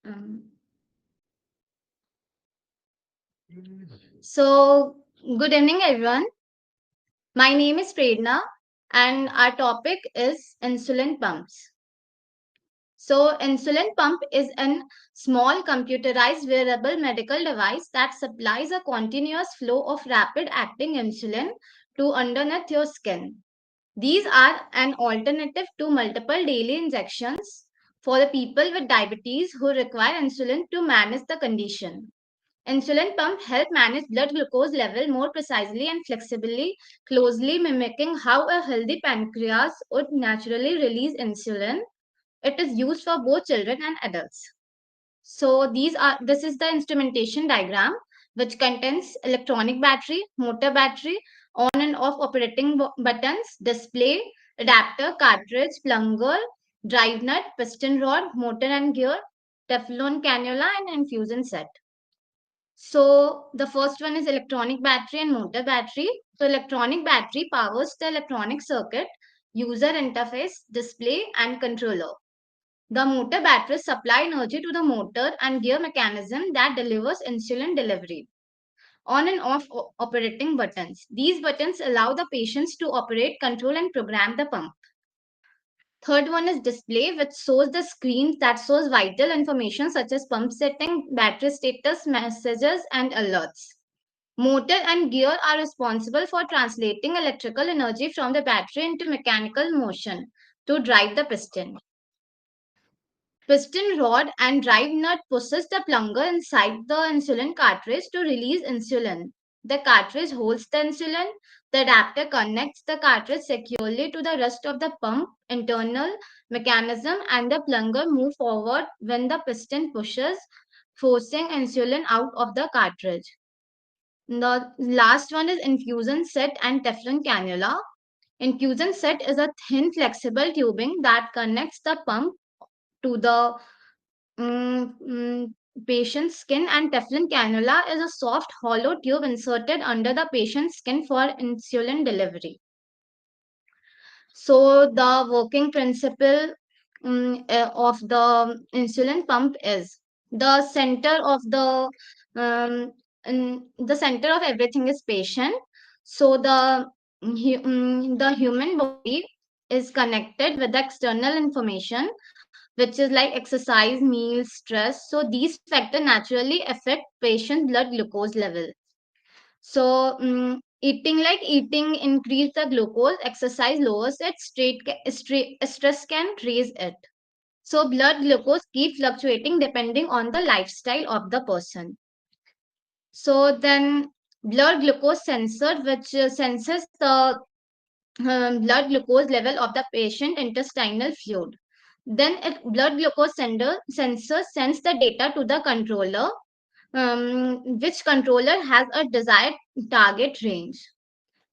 Um, so, good evening, everyone. My name is Prerna, and our topic is insulin pumps. So, insulin pump is a small computerized wearable medical device that supplies a continuous flow of rapid acting insulin to underneath your skin. These are an alternative to multiple daily injections for the people with diabetes who require insulin to manage the condition. Insulin pump help manage blood glucose level more precisely and flexibly, closely mimicking how a healthy pancreas would naturally release insulin. It is used for both children and adults. So this is the instrumentation diagram which contains electronic battery, motor battery, on and off operating buttons, display, adapter, cartridge, plunger, drive nut, piston rod, motor and gear, Teflon cannula and infusion set. So the first one is electronic battery and motor battery. So electronic battery powers the electronic circuit, user interface, display and controller. The motor batteries supply energy to the motor and gear mechanism that delivers insulin delivery. On and off operating buttons. These buttons allow the patients to operate, control and program the pump. Third one is display, which shows the screen that shows vital information such as pump setting, battery status, messages and alerts. Motor and gear are responsible for translating electrical energy from the battery into mechanical motion to drive the piston. Piston rod and drive nut pushes the plunger inside the insulin cartridge to release insulin. The cartridge holds the insulin. The adapter connects the cartridge securely to the rest of the pump internal mechanism and the plunger moves forward when the piston pushes, forcing insulin out of the cartridge. The last one is infusion set and Teflon cannula. Infusion set is a thin flexible tubing that connects the pump to the mm, mm, patient's skin, and Teflon cannula is a soft hollow tube inserted under the patient's skin for insulin delivery. So the working principle of the insulin pump is the center of um, the center of everything is patient. So the human body is connected with the external information, which is like exercise, meals, stress. So these factors naturally affect patient blood glucose level. So eating increase the glucose, exercise lowers it, stress can raise it. So blood glucose keeps fluctuating depending on the lifestyle of the person. So then blood glucose sensor, which senses the blood glucose level of the patient intestinal fluid. Then blood glucose sensor sends the data to the controller, which controller has a desired target range,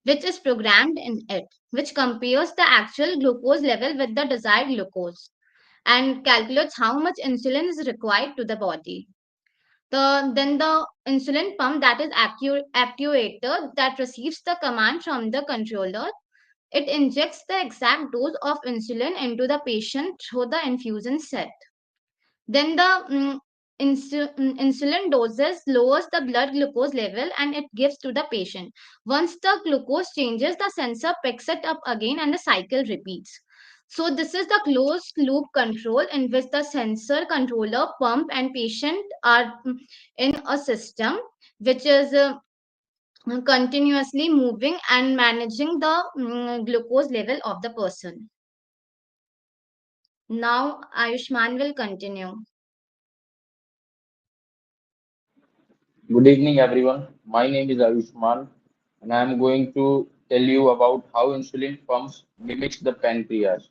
which is programmed in it, which compares the actual glucose level with the desired glucose and calculates how much insulin is required to the body. Then the insulin pump, that is actuator that receives the command from the controller. It injects the exact dose of insulin into the patient through the infusion set. Then the insulin doses lowers the blood glucose level and it gives to the patient. Once the glucose changes, the sensor picks it up again and the cycle repeats. So this is the closed loop control in which the sensor, controller, pump and patient are in a system which is continuously moving and managing the glucose level of the person. Now Ayushman will continue. Good evening, everyone. My name is Ayushman, and I am going to tell you about how insulin pumps mimics the pancreas.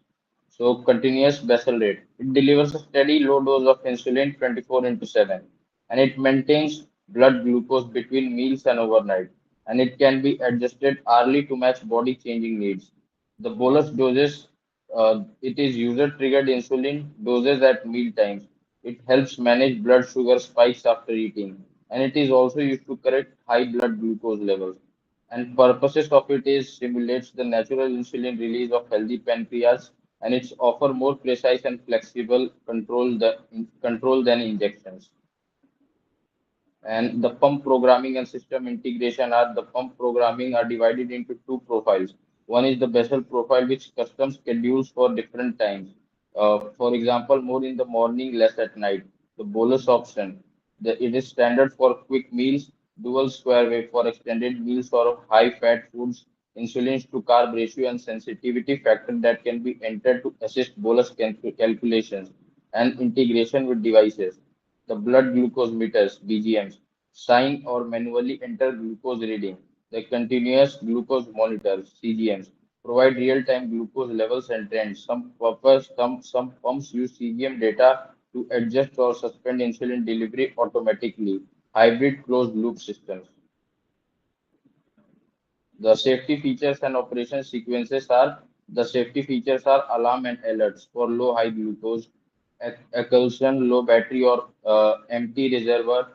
So, continuous basal rate. It delivers a steady low dose of insulin 24 into 7, and it maintains blood glucose between meals and overnight, and it can be adjusted hourly to match body changing needs. The bolus doses, it is user triggered insulin doses at meal times. It helps manage blood sugar spikes after eating, and it is also used to correct high blood glucose levels. And purposes of it is stimulates the natural insulin release of healthy pancreas and it's offer more precise and flexible control than injections. And the pump programming and system integration are the pump programming are divided into two profiles. One is the basal profile, which custom schedules for different times. For example, more in the morning, less at night. The bolus option, it is standard for quick meals, dual square wave for extended meals or high fat foods, insulin to carb ratio and sensitivity factor that can be entered to assist bolus calculations and integration with devices. The blood glucose meters, BGMs, sign or manually enter glucose reading. The continuous glucose monitors, CGMs, provide real-time glucose levels and trends. Some pumps use CGM data to adjust or suspend insulin delivery automatically. Hybrid closed loop systems. The safety features and operation sequences are the safety features are alarm and alerts for low high glucose, occlusion, low battery or empty reservoir,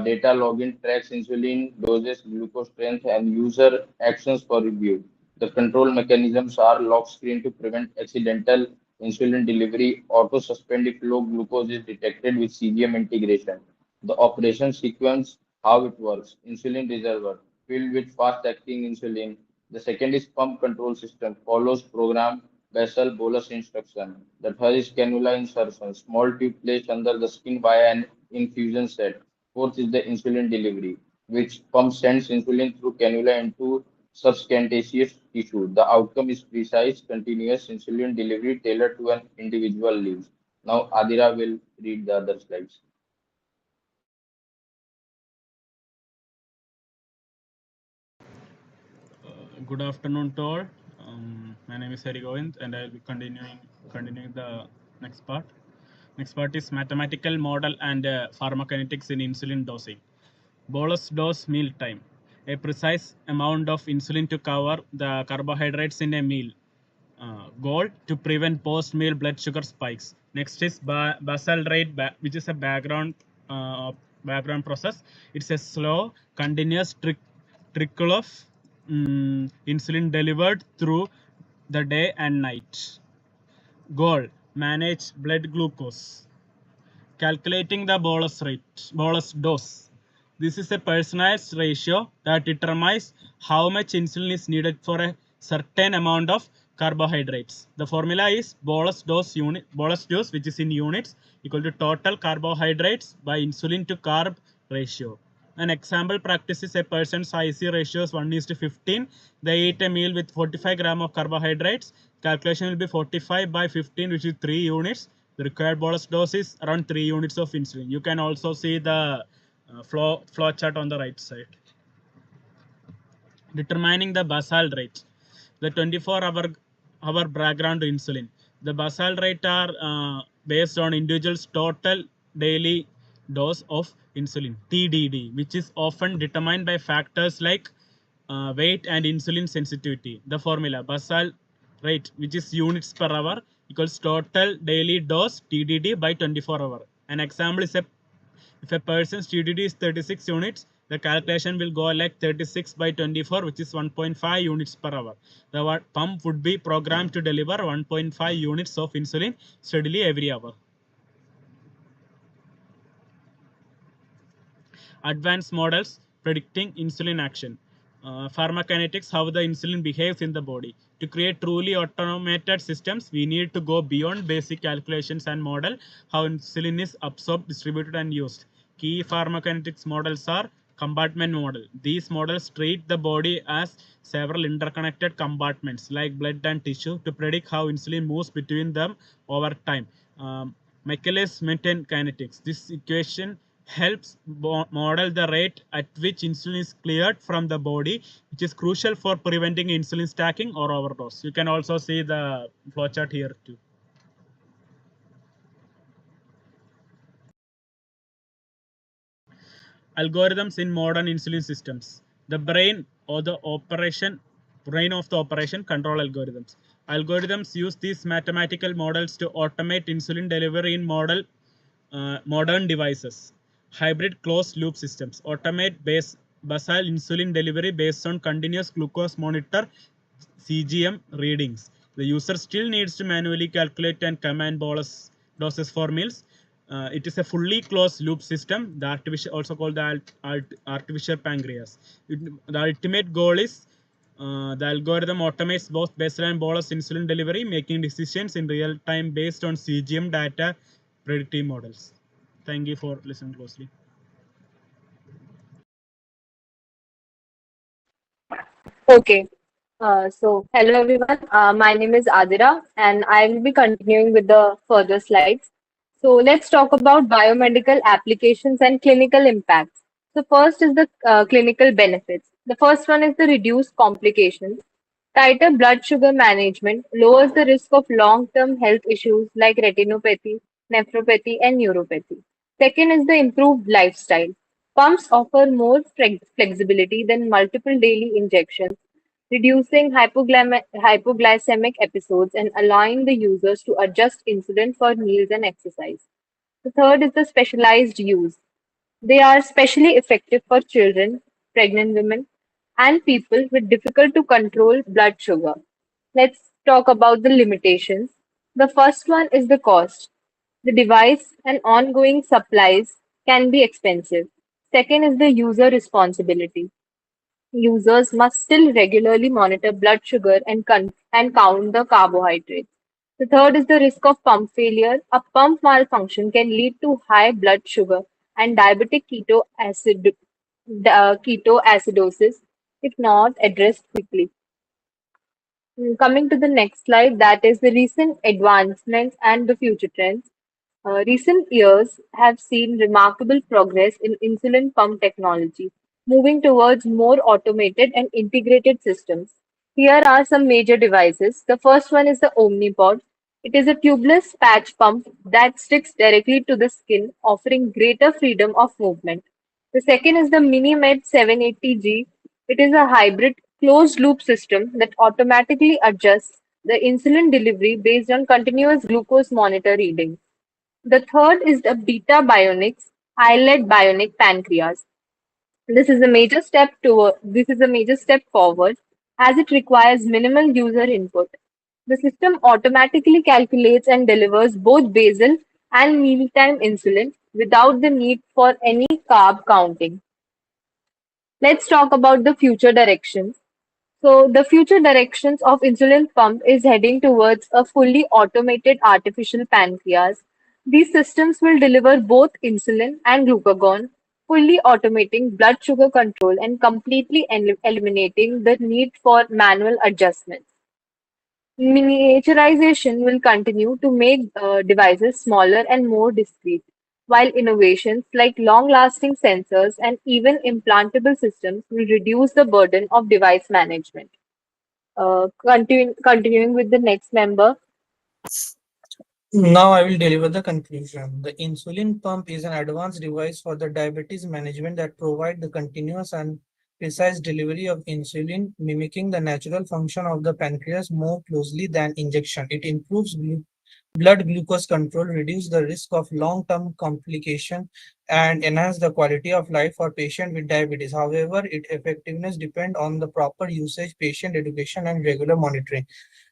data login tracks insulin doses, glucose strength, and user actions for review. The control mechanisms are lock screen to prevent accidental insulin delivery, auto suspend if low glucose is detected with CGM integration. The operation sequence, how it works. Insulin reservoir filled with fast-acting insulin. The second is pump control system, follows program basal bolus instruction. The third is cannula insertion, small tube placed under the skin via an infusion set. Fourth is the insulin delivery, which pump sends insulin through cannula into subcutaneous tissue. The outcome is precise, continuous insulin delivery tailored to an individual needs. Now Adira will read the other slides. Good afternoon to all. My name is Hari Govind, and I'll be continuing the next part. Next part is mathematical model and pharmacokinetics in insulin dosing. Bolus dose meal time. A precise amount of insulin to cover the carbohydrates in a meal. Goal to prevent post-meal blood sugar spikes. Next is basal rate, which is a background process. It's a slow, continuous trickle of insulin delivered through the day and night. Goal: manage blood glucose. Calculating the bolus dose. This is a personalized ratio that determines how much insulin is needed for a certain amount of carbohydrates. The formula is bolus dose, which is in units, equal to total carbohydrates by insulin to carb ratio. An example practice is a person's IC ratios 1:15. They eat a meal with 45 gram of carbohydrates. Calculation will be 45 by 15, which is 3 units. The required bolus dose is around 3 units of insulin. You can also see the flow chart on the right side. Determining the basal rate. The 24-hour background insulin. The basal rate are based on individual's total daily dose of insulin, TDD, which is often determined by factors like weight and insulin sensitivity. The formula basal rate, which is units per hour, equals total daily dose TDD by 24 hour. An example is if a person's TDD is 36 units, the calculation will go like 36 by 24, which is 1.5 units per hour. The pump would be programmed to deliver 1.5 units of insulin steadily every hour. Advanced models predicting insulin action. Pharmacokinetics, how the insulin behaves in the body. To create truly automated systems, we need to go beyond basic calculations and model how insulin is absorbed, distributed, and used. Key pharmacokinetics models are compartment model. These models treat the body as several interconnected compartments like blood and tissue to predict how insulin moves between them over time. Michaelis-Menten kinetics. This equation helps model the rate at which insulin is cleared from the body, which is crucial for preventing insulin stacking or overdose. You can also see the flowchart here too. Algorithms in modern insulin systems. The brain of the operation control algorithms. Algorithms use these mathematical models to automate insulin delivery in modern devices. Hybrid closed loop systems automate basal insulin delivery based on continuous glucose monitor CGM readings. The user still needs to manually calculate and command bolus doses for meals. It is a fully closed loop system, the artificial, also called the artificial pancreas. The ultimate goal is the algorithm automates both basal and bolus insulin delivery, making decisions in real time based on CGM data predictive models. Thank you for listening closely. Okay. Hello everyone. My name is Adira, and I will be continuing with the further slides. So, let's talk about biomedical applications and clinical impacts. So, first is the clinical benefits. The first one is the reduced complications. Tighter blood sugar management lowers the risk of long-term health issues like retinopathy, nephropathy, and neuropathy. Second is the improved lifestyle. Pumps offer more flexibility than multiple daily injections, reducing hypoglycemic episodes and allowing the users to adjust insulin for meals and exercise. The third is the specialized use. They are especially effective for children, pregnant women, and people with difficult to control blood sugar. Let's talk about the limitations. The first one is the cost. The device and ongoing supplies can be expensive. Second is the user responsibility. Users must still regularly monitor blood sugar and count the carbohydrates. The third is the risk of pump failure. A pump malfunction can lead to high blood sugar and diabetic ketoacidosis if not addressed quickly. Coming to the next slide, that is the recent advancements and the future trends. Recent years have seen remarkable progress in insulin pump technology, moving towards more automated and integrated systems. Here are some major devices. The first one is the Omnipod. It is a tubeless patch pump that sticks directly to the skin, offering greater freedom of movement. The second is the MiniMed 780G. It is a hybrid closed loop system that automatically adjusts the insulin delivery based on continuous glucose monitor readings. The third is the Beta Bionics islet bionic pancreas. This is a major step forward as it requires minimal user input. The system automatically calculates and delivers both basal and mealtime insulin without the need for any carb counting. Let's talk about the future directions. So the future directions of insulin pump is heading towards a fully automated artificial pancreas. These systems will deliver both insulin and glucagon, fully automating blood sugar control and completely eliminating the need for manual adjustments. Miniaturization will continue to make devices smaller and more discreet, while innovations like long-lasting sensors and even implantable systems will reduce the burden of device management. Continuing with the next member. Now I will deliver the conclusion. The insulin pump is an advanced device for the diabetes management that provide the continuous and precise delivery of insulin, mimicking the natural function of the pancreas more closely than injection. It improves blood glucose control, reduce the risk of long-term complication, and enhance the quality of life for patients with diabetes. However, its effectiveness depends on the proper usage, patient education, and regular monitoring.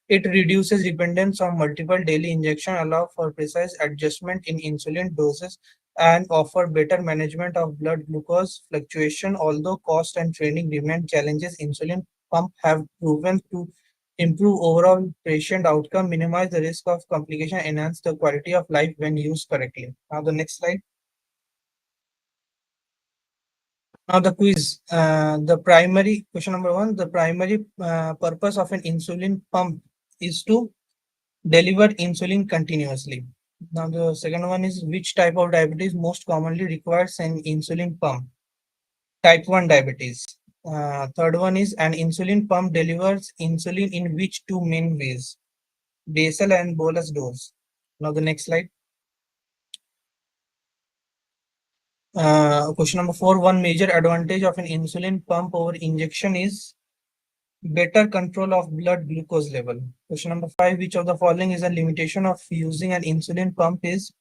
It reduces dependence on multiple daily injections, allow for precise adjustment in insulin doses, and offer better management of blood glucose fluctuation. Although cost and training remain challenges, insulin pump have proven to improve overall patient outcome, minimize the risk of complication, enhance the quality of life when used correctly. Now the next slide. Now the quiz. The primary question number one. The primary purpose of an insulin pump is to deliver insulin continuously. Now the second one is which type of diabetes most commonly requires an insulin pump? Type 1 diabetes. Third one is an insulin pump delivers insulin in which two main ways? Basal and bolus dose. Now the next slide. Question number 4. One major advantage of an insulin pump over injection is better control of blood glucose level. Question number 5. Which of the following is a limitation of using an insulin pump is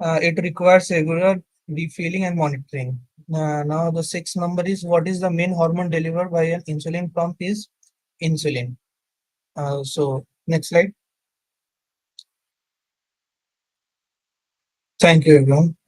it requires regular refilling and monitoring. Now the sixth number is what is the main hormone delivered by an insulin pump is insulin. So next slide. Thank you, everyone.